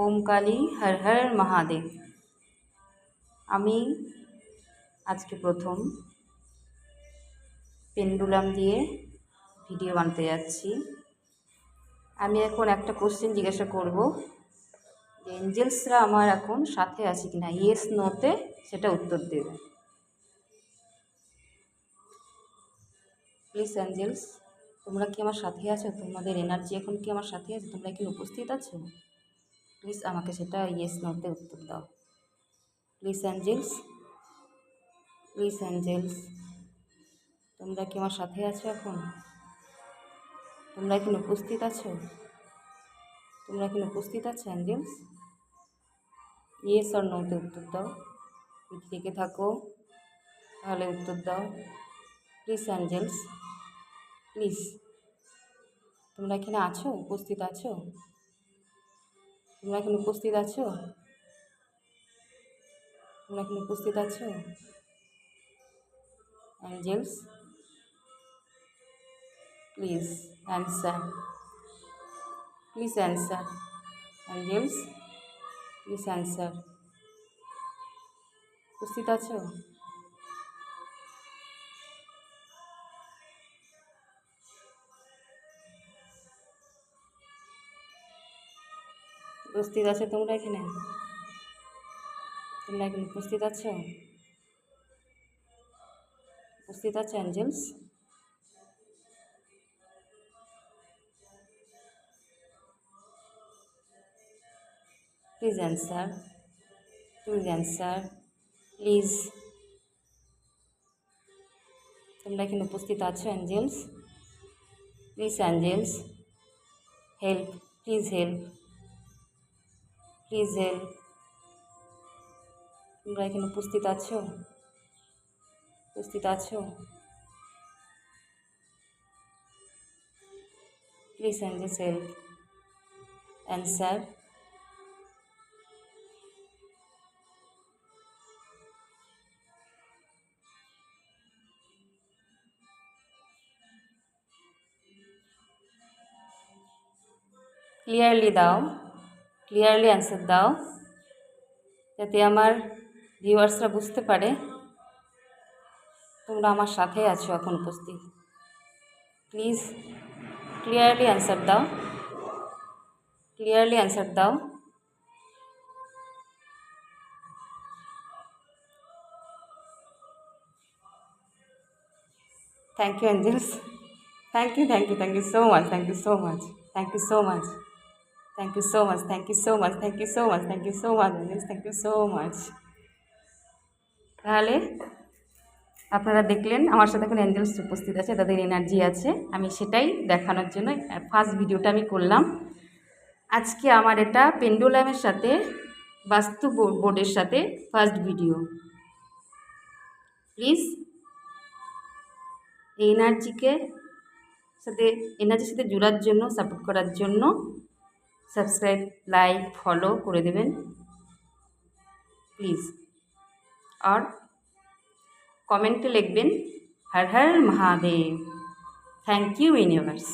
ওম কালী হর হর মহাদেব। আমি আজকে প্রথম পেন্ডুলাম দিয়ে ভিডিও বানাতে যাচ্ছি। আমি এখন একটা কোশ্চেন জিজ্ঞাসা করব যে এঞ্জেলসরা আমার এখন সাথে আছে কিনা, ইয়েস নোতে সেটা উত্তর দেবে। প্লিজ এঞ্জেলস, তোমরা কি আমার সাথে আছো? তোমাদের এনার্জি এখন কি আমার সাথে আছে? তোমরা কি উপস্থিত আছো? প্লিজ আমাকে সেটা ইয়েস নোতে উত্তর দাও। প্লিজ এঞ্জেলস, প্লিজ এঞ্জেলস, তোমরা কি আমার সাথে আছো? এখন তোমরা এখন উপস্থিত আছো? তোমরা এখন উপস্থিত আছো এঞ্জেলস? ইয়েস আর নোতে উত্তর দাও। যদি থেকে থাকো তাহলে উত্তর দাও। প্লিজ এঞ্জেলস, প্লিজ, তোমরা এখানে আছো? উপস্থিত আছো? তোমরা এখন উপস্থিত আছো? তোমরা এখন উপস্থিত আছো Angeles? Please answer, please answer Angeles, please answer. উপস্থিত আছো? উপস্থিত আছো তোমরা এখানে? তোমরা এখন উপস্থিত আছো? উপস্থিত আছো Angeles? Please answer, please answer, please. তোমরা এখানে উপস্থিত আছো Angeles? Please Angeles, help, please help, please help. তোমরা এখানে উপস্থিত আছো? উপস্থিত আছো? Please Angeles help, answer. Clearly দাও, ক্লিয়ারলি অ্যান্সার দাও, যাতে আমার ভিউয়ার্সরা বুঝতে পারে তোমরা আমার সাথে আছো এখন উপস্থিত। প্লিজ ক্লিয়ারলি অ্যান্সার দাও, ক্লিয়ারলি অ্যান্সার দাও। Thank you Angeles, thank you, thank you, thank you so much, thank you so much, thank you so much, thank you so much, thank you so much, thank you so much, thank you so much Angeles, thank you so much. তাহলে আপনারা দেখলেন আমার সাথে এখন Angeles উপস্থিত আছে, তাদের energy আছে, আমি সেটাই দেখানোর জন্য ফার্স্ট ভিডিওটা আমি করলাম। আজকে আমার এটা পেন্ডুলামের সাথে বাস্তু বোর্ডের সাথে ফার্স্ট ভিডিও। প্লিজ এই এনার্জির সাথে জোড়ার জন্য, সাপোর্ট করার জন্য সাবস্ক্রাইব, লাইক, ফলো করে দেবেন প্লিজ। আর কমেন্টে লিখবেন Har Har Mahadev. Thank you universe.